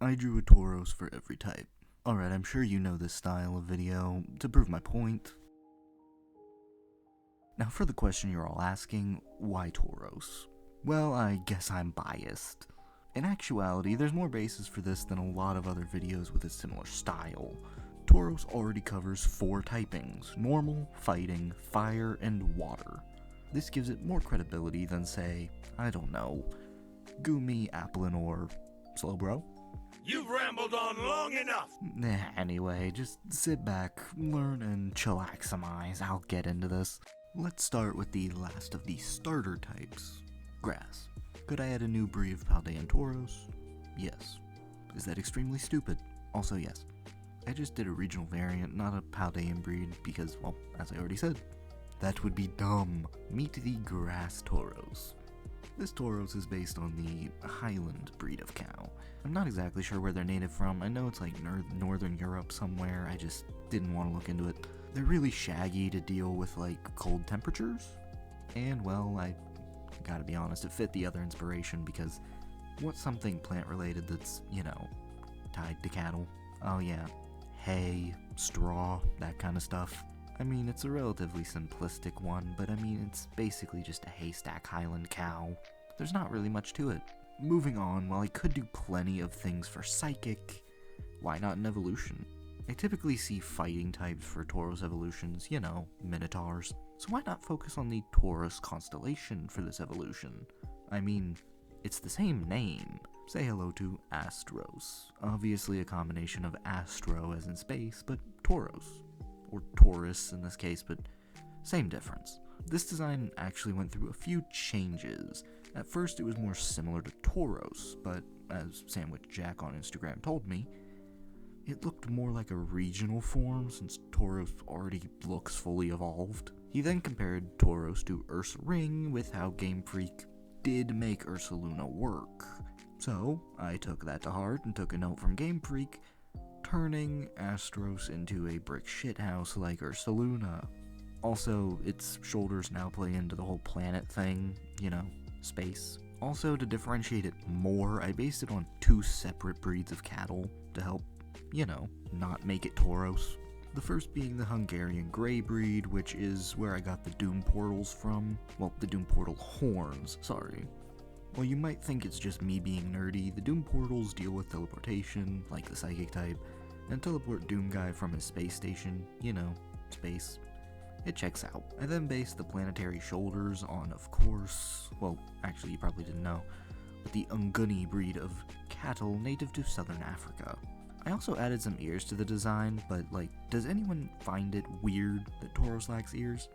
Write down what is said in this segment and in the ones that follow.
I drew a Tauros for every type. Alright, I'm sure you know this style of video. To prove my point, now for the question you're all asking, why Tauros? Well, I guess I'm biased. In actuality, there's more basis for this than a lot of other videos with a similar style. Tauros already covers 4 typings: normal, fighting, fire, and water. This gives it more credibility than, say, I don't know, Goomy, Applin, or Slowbro. You've rambled on long enough! Anyway, just sit back, learn, and chillaximize. I'll get into this. Let's start with the last of the starter types, grass. Could I add a new breed of Paldean Tauros? Yes. Is that extremely stupid? Also yes. I just did a regional variant, not a Paldean breed, because, well, as I already said, that would be dumb. Meet the grass Tauros. This Tauros is based on the Highland breed of cow. I'm not exactly sure where they're native from. I know it's like northern Europe somewhere. I just didn't want to look into it. They're really shaggy to deal with like cold temperatures. And well, I gotta be honest, it fit the other inspiration because what's something plant related that's, you know, tied to cattle? Oh yeah, hay, straw, that kind of stuff. I mean, it's a relatively simplistic one, but I mean, it's basically just a haystack Highland cow. There's not really much to it. Moving on, while I could do plenty of things for psychic, why not an evolution? I typically see fighting types for Tauros evolutions, you know, minotaurs. So why not focus on the Taurus constellation for this evolution? I mean, it's the same name. Say hello to Astros. Obviously a combination of Astro as in space, but Tauros. Or Taurus in this case, but same difference. This design actually went through a few changes. At first it was more similar to Tauros, but as Sandwich Jack on Instagram told me, it looked more like a regional form since Tauros already looks fully evolved. He then compared Tauros to Ursa Ring with how Game Freak did make Ursaluna work. So I took that to heart and took a note from Game Freak, turning Astros into a brick shithouse like Ursaluna. Also, its shoulders now play into the whole planet thing, you know, space. Also, to differentiate it more, I based it on 2 separate breeds of cattle to help, you know, not make it Tauros. The first being the Hungarian Grey breed, which is where I got the Doom Portals from. Well, the Doom Portal horns, sorry. While you might think it's just me being nerdy, the Doom Portals deal with teleportation, like the Psychic type, and teleport Doom Guy from his space station, you know, space. It checks out. I then based the planetary shoulders on, of course, well, actually you probably didn't know, but the Unguni breed of cattle native to southern Africa. I also added some ears to the design, but like, does anyone find it weird that Tauros lacks ears?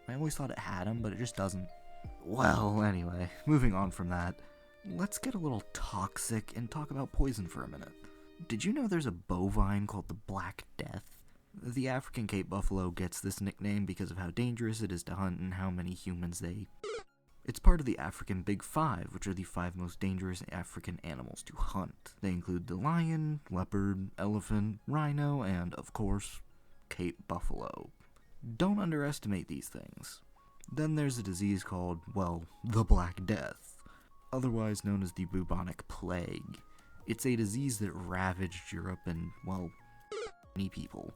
I always thought it had them, but it just doesn't. Well, anyway, moving on from that, let's get a little toxic and talk about poison for a minute. Did you know there's a bovine called the Black Death? The African Cape buffalo gets this nickname because of how dangerous it is to hunt and how many humans they... It's part of the African Big Five, which are the 5 most dangerous African animals to hunt. They include the lion, leopard, elephant, rhino, and, of course, Cape buffalo. Don't underestimate these things. Then there's a disease called, well, the Black Death, otherwise known as the bubonic plague. It's a disease that ravaged Europe and, well, many people.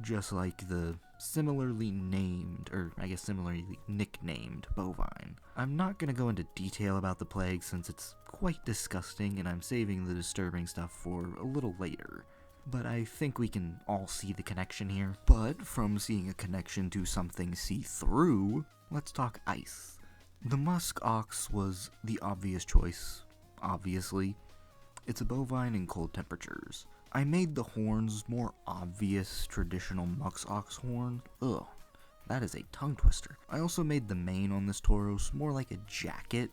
Just like the similarly named, or I guess similarly nicknamed, bovine. I'm not going to go into detail about the plague since it's quite disgusting and I'm saving the disturbing stuff for a little later. But I think we can all see the connection here. But from seeing a connection to something see-through, let's talk ice. The musk ox was the obvious choice, obviously. It's a bovine in cold temperatures. I made the horns more obvious traditional musk ox horn. Ugh, that is a tongue twister. I also made the mane on this Tauros more like a jacket,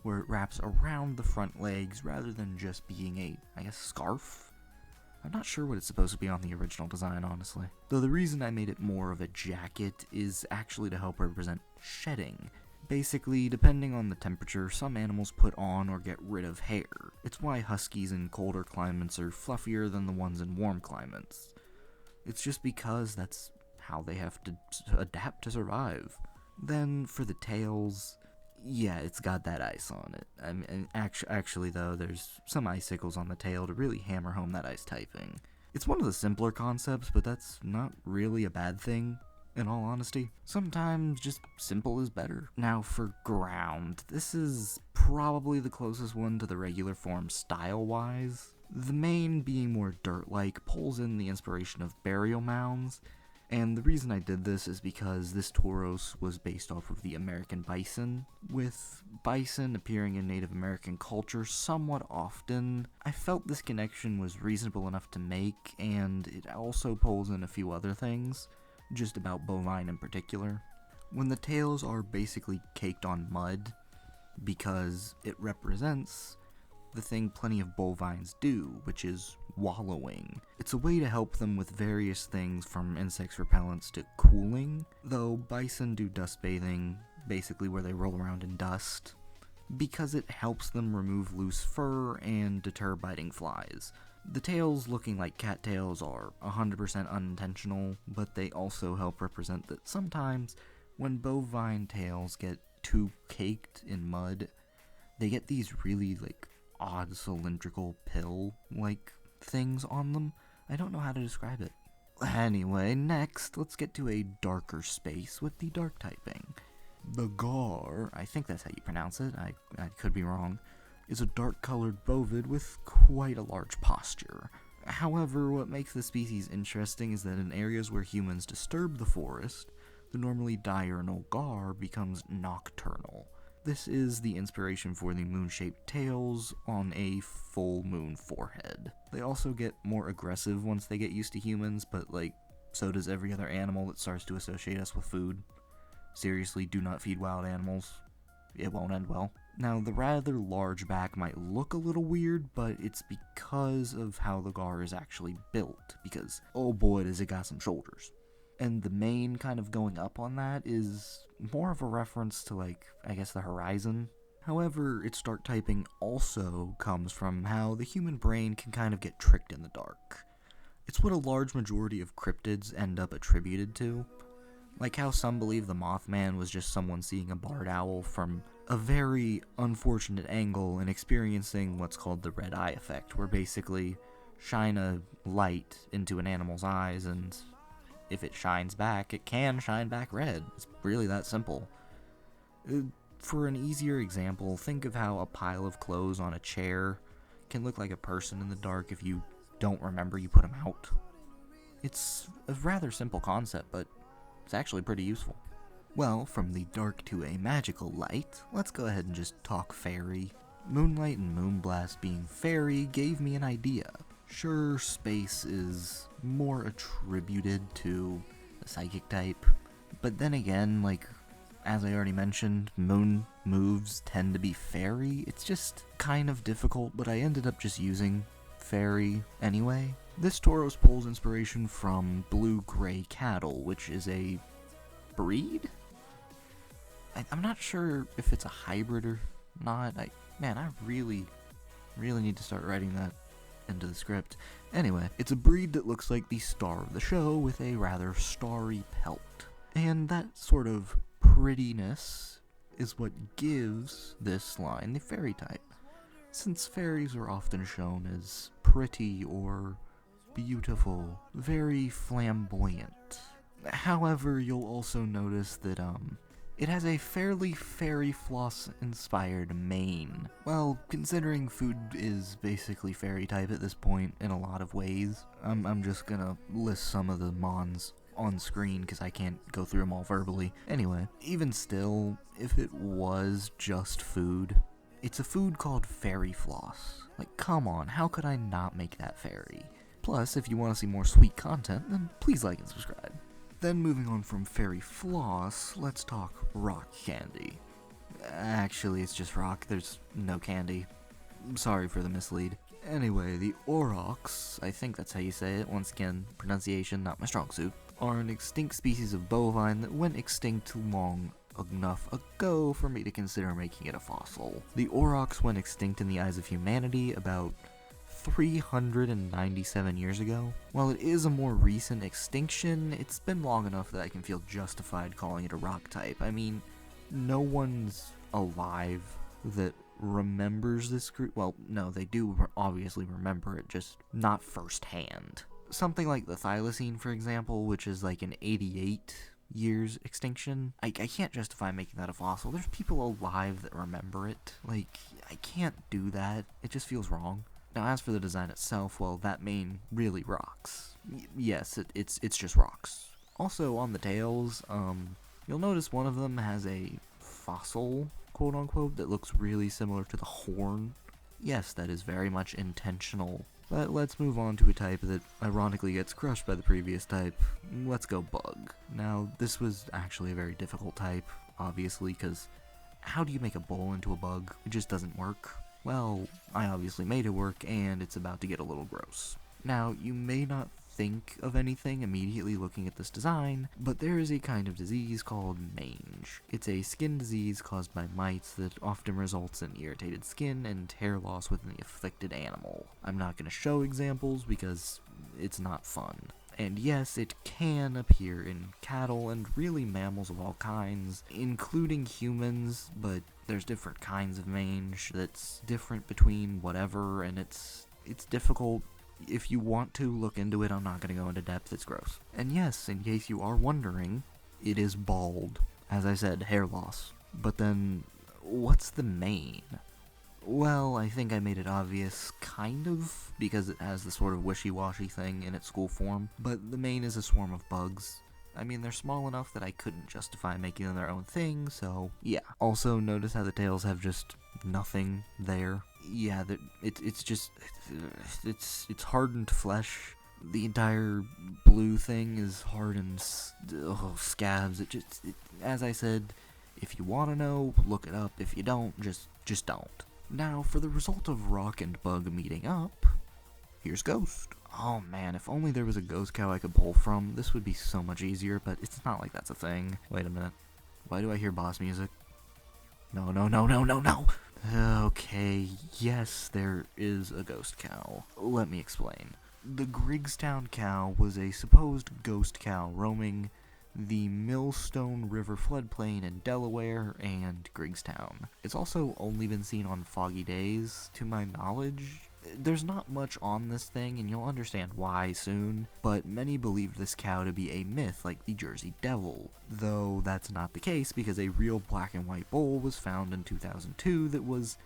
where it wraps around the front legs rather than just being a, I guess, scarf? I'm not sure what it's supposed to be on the original design, honestly. Though the reason I made it more of a jacket is actually to help represent shedding. Basically, depending on the temperature, some animals put on or get rid of hair. It's why huskies in colder climates are fluffier than the ones in warm climates. It's just because that's how they have to adapt to survive. Then, for the tails, Yeah, it's got that ice on it. I mean, actually though, there's some icicles on the tail to really hammer home that ice typing. It's one of the simpler concepts, but that's not really a bad thing, in all honesty. Sometimes just simple is better. Now for ground, this is probably the closest one to the regular form style-wise. The main being more dirt-like pulls in the inspiration of burial mounds, and the reason I did this is because this Tauros was based off of the American bison. With bison appearing in Native American culture somewhat often, I felt this connection was reasonable enough to make, and it also pulls in a few other things, just about bovine in particular. When the tails are basically caked on mud, because it represents the thing plenty of bovines do, which is wallowing. It's a way to help them with various things from insects repellents to cooling, though bison do dust bathing, basically where they roll around in dust, because it helps them remove loose fur and deter biting flies. The tails looking like cattails are 100% unintentional, but they also help represent that sometimes when bovine tails get too caked in mud, they get these really odd cylindrical pill-like things on them. I don't know how to describe it. Anyway, next, let's get to a darker space with the dark typing. The gar, I think that's how you pronounce it, I could be wrong, is a dark-colored bovid with quite a large posture. However, what makes the species interesting is that in areas where humans disturb the forest, the normally diurnal gar becomes nocturnal. This is the inspiration for the moon-shaped tails on a full moon forehead. They also get more aggressive once they get used to humans, but so does every other animal that starts to associate us with food. Seriously, do not feed wild animals. It won't end well. Now, the rather large back might look a little weird, but it's because of how the gar is actually built, because oh boy does it got some shoulders. And the main kind of going up on that is more of a reference to, I guess the horizon. However, its dark typing also comes from how the human brain can kind of get tricked in the dark. It's what a large majority of cryptids end up attributed to. Like how some believe the Mothman was just someone seeing a barred owl from a very unfortunate angle and experiencing what's called the red eye effect, where basically shine a light into an animal's eyes and if it shines back, it can shine back red. It's really that simple. For an easier example, think of how a pile of clothes on a chair can look like a person in the dark if you don't remember you put them out. It's a rather simple concept, but it's actually pretty useful. Well, from the dark to a magical light, let's go ahead and just talk fairy. Moonlight and Moonblast being fairy gave me an idea. Sure, space is more attributed to the psychic type, but then again, as I already mentioned, moon moves tend to be fairy. It's just kind of difficult, but I ended up just using fairy anyway. This Tauros pulls inspiration from blue-gray cattle, which is a breed? I'm not sure if it's a hybrid or not. I really need to start writing that into the script. Anyway, it's a breed that looks like the star of the show with a rather starry pelt. And that sort of prettiness is what gives this line the fairy type, since fairies are often shown as pretty or beautiful, very flamboyant. However, you'll also notice that it has a fairly fairy floss inspired mane. Well, considering food is basically fairy type at this point in a lot of ways, I'm just gonna list some of the mons on screen because I can't go through them all verbally. Anyway, even still, if it was just food, it's a food called fairy floss. Come on, how could I not make that fairy? Plus, if you want to see more sweet content, then please like and subscribe. Then moving on from fairy floss, let's talk rock candy. Actually, it's just rock, there's no candy. Sorry for the mislead. Anyway, the aurochs, I think that's how you say it, once again, pronunciation not my strong suit, are an extinct species of bovine that went extinct long enough ago for me to consider making it a fossil. The aurochs went extinct in the eyes of humanity about 397 years ago. While it is a more recent extinction, it's been long enough that I can feel justified calling it a rock type. I mean, no one's alive that remembers this group. Well, no, they do obviously remember it, just not firsthand. Something like the thylacine, for example, which is like an 88 years extinction. I can't justify making that a fossil. There's people alive that remember it. Like, I can't do that. It just feels wrong. Now, as for the design itself, well, that mane really rocks. Yes, it's just rocks. Also, on the tails, you'll notice one of them has a fossil, quote-unquote, that looks really similar to the horn. Yes, that is very much intentional. But let's move on to a type that ironically gets crushed by the previous type. Let's go bug. Now, this was actually a very difficult type, obviously, because how do you make a bull into a bug? It just doesn't work. Well, I obviously made it work, and it's about to get a little gross. Now, you may not think of anything immediately looking at this design, but there is a kind of disease called mange. It's a skin disease caused by mites that often results in irritated skin and hair loss within the afflicted animal. I'm not going to show examples because it's not fun. And yes, it can appear in cattle and really mammals of all kinds, including humans, but there's different kinds of mange that's different between whatever, and it's difficult. If you want to look into it, I'm not going to go into depth, it's gross. And yes, in case you are wondering, it is bald. As I said, hair loss. But then, what's the mane? Well, I think I made it obvious, kind of, because it has the sort of wishy-washy thing in its school form, but the mane is a swarm of bugs. I mean, they're small enough that I couldn't justify making them their own thing, so yeah. Also, notice how the tails have just nothing there. Yeah, it's hardened flesh. The entire blue thing is hardened scabs. As I said, if you want to know, look it up. If you don't, just don't. Now, for the result of rock and bug meeting up, here's Ghost. Oh man, if only there was a ghost cow I could pull from, this would be so much easier, but it's not like that's a thing. Wait a minute. Why do I hear boss music? No. Okay, yes, there is a ghost cow. Let me explain. The Grigstown cow was a supposed ghost cow roaming the Millstone River floodplain in Delaware and Grigstown. It's also only been seen on foggy days, to my knowledge. There's not much on this thing, and you'll understand why soon, but many believed this cow to be a myth like the Jersey Devil, though that's not the case because a real black and white bull was found in 2002 that was,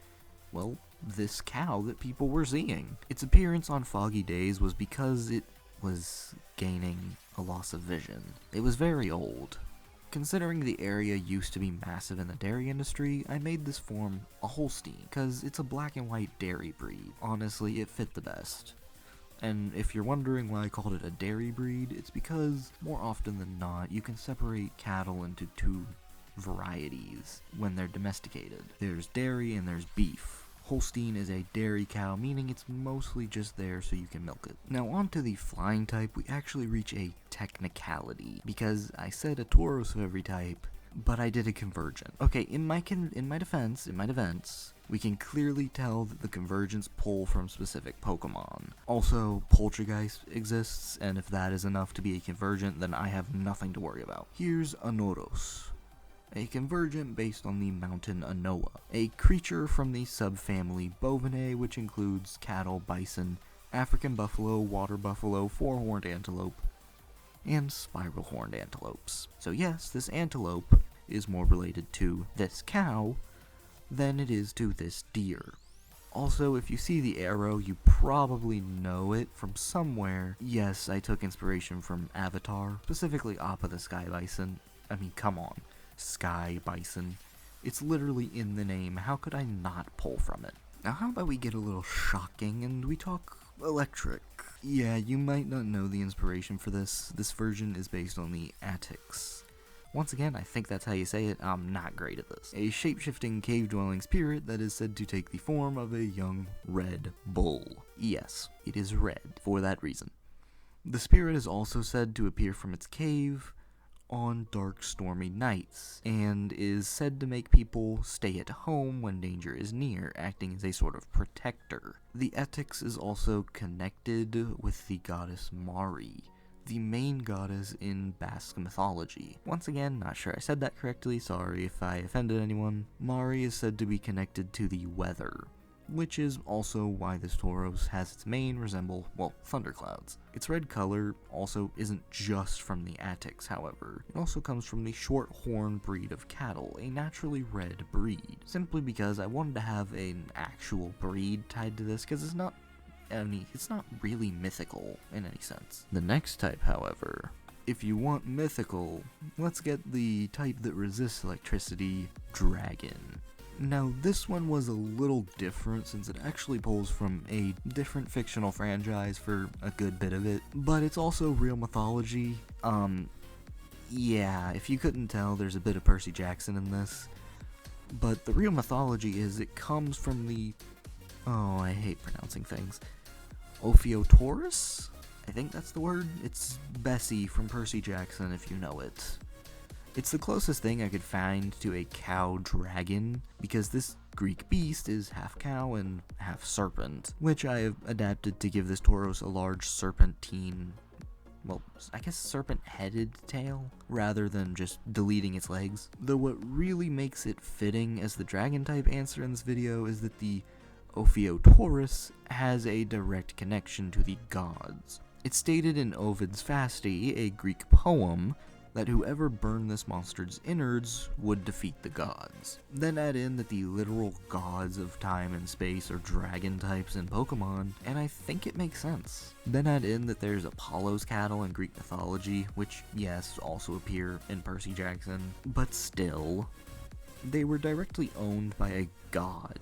well, this cow that people were seeing. Its appearance on foggy days was because it was gaining a loss of vision. It was very old. Considering the area used to be massive in the dairy industry, I made this form a Holstein, cause it's a black and white dairy breed. Honestly, it fit the best. And if you're wondering why I called it a dairy breed, it's because, more often than not, you can separate cattle into two varieties when they're domesticated. There's dairy and there's beef. Holstein is a dairy cow, meaning it's mostly just there so you can milk it. Now onto the flying type, we actually reach a technicality, because I said a Tauros of every type, but I did a convergent. Okay, in my defense, we can clearly tell that the convergents pull from specific Pokemon. Also, Poltergeist exists, and if that is enough to be a convergent, then I have nothing to worry about. Here's Anoros, a convergent based on the mountain Anoa, a creature from the subfamily Bovine, which includes cattle, bison, African buffalo, water buffalo, four-horned antelope, and spiral-horned antelopes. So yes, this antelope is more related to this cow than it is to this deer. Also, if you see the arrow, you probably know it from somewhere. Yes, I took inspiration from Avatar, specifically Appa the Sky Bison. I mean, come on. Sky Bison. It's literally in the name. How could I not pull from it? Now how about we get a little shocking and we talk electric? Yeah, you might not know the inspiration for this. This version is based on the Attics. Once again, I think that's how you say it. I'm not great at this. A shape-shifting cave-dwelling spirit that is said to take the form of a young red bull. Yes, it is red for that reason. The spirit is also said to appear from its cave on dark, stormy nights, and is said to make people stay at home when danger is near, acting as a sort of protector. The Etix is also connected with the goddess Mari, the main goddess in Basque mythology. Once again, not sure I said that correctly, sorry if I offended anyone. Mari is said to be connected to the weather, which is also why this Tauros has its mane resemble, well, thunderclouds. Its red color also isn't just from the Attics, however. It also comes from the short-horn breed of cattle, a naturally red breed, simply because I wanted to have an actual breed tied to this, because it's not really mythical in any sense. The next type, however, if you want mythical, let's get the type that resists electricity, dragon. Now, this one was a little different since it actually pulls from a different fictional franchise for a good bit of it, but it's also real mythology. Yeah, if you couldn't tell, there's a bit of Percy Jackson in this, but the real mythology is it comes from the, oh, I hate pronouncing things, Ophiotaurus? I think that's the word? It's Bessie from Percy Jackson if you know it. It's the closest thing I could find to a cow dragon, because this Greek beast is half cow and half serpent, which I have adapted to give this Tauros a large serpentine, well, I guess serpent-headed tail, rather than just deleting its legs. Though what really makes it fitting as the dragon-type answer in this video is that the Ophiotaurus has a direct connection to the gods. It's stated in Ovid's Fasti, a Greek poem, that whoever burned this monster's innards would defeat the gods. Then add in that the literal gods of time and space are dragon types in Pokémon, and I think it makes sense. Then add in that there's Apollo's cattle in Greek mythology, which, yes, also appear in Percy Jackson, but still, they were directly owned by a god.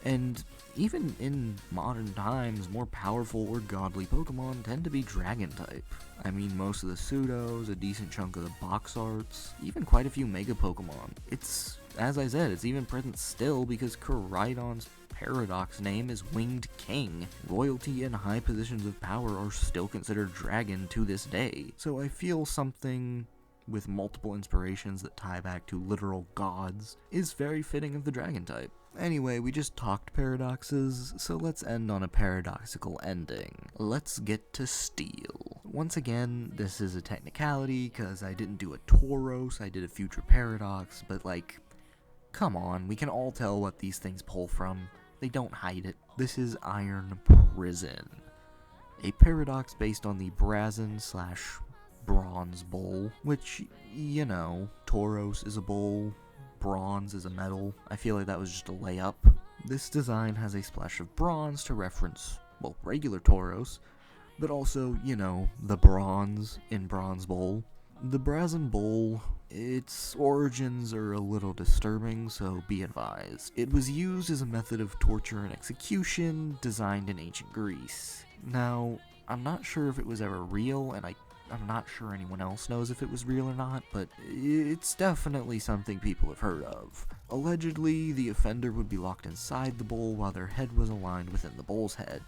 And even in modern times, more powerful or godly Pokemon tend to be dragon type. I mean, most of the pseudos, a decent chunk of the box arts, even quite a few mega Pokemon. It's, as I said, it's even present still because Koraidon's Paradox name is Winged King. Royalty and high positions of power are still considered dragon to this day. So I feel something with multiple inspirations that tie back to literal gods is very fitting of the dragon type. Anyway, we just talked paradoxes, so let's end on a paradoxical ending. Let's get to Steel. Once again, this is a technicality, because I didn't do a Tauros, I did a future paradox, but like, come on, we can all tell what these things pull from. They don't hide it. This is Iron Prison, a paradox based on the Brazen/Bronze Bull, which, you know, Tauros is a bull, bronze is a metal. I feel like that was just a layup. This design has a splash of bronze to reference, well, regular Tauros, but also, you know, the bronze in Bronze Bull. The Brazen Bull, its origins are a little disturbing, so be advised. It was used as a method of torture and execution designed in ancient Greece. Now, I'm not sure if it was ever real, and I'm not sure anyone else knows if it was real or not, but it's definitely something people have heard of. Allegedly, the offender would be locked inside the bull while their head was aligned within the bull's head.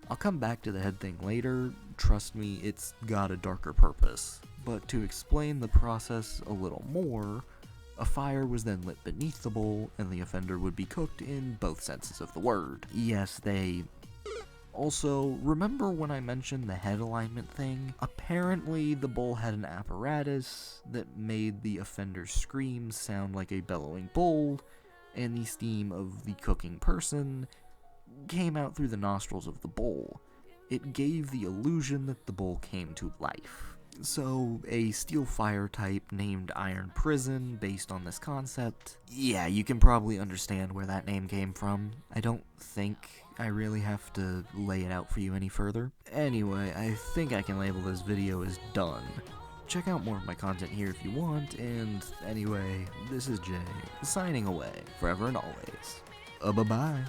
I'll come back to the head thing later, trust me, it's got a darker purpose. But to explain the process a little more, a fire was then lit beneath the bull, and the offender would be cooked in both senses of the word. Yes, they... Also, remember when I mentioned the head alignment thing? Apparently, the bull had an apparatus that made the offender's screams sound like a bellowing bull, and the steam of the cooking person came out through the nostrils of the bull. It gave the illusion that the bull came to life. So, a steel fire type named Iron Prison based on this concept. Yeah, you can probably understand where that name came from. I don't think I really have to lay it out for you any further. Anyway, I think I can label this video as done. Check out more of my content here if you want, and anyway, this is Jay, signing away, forever and always. Bye-bye.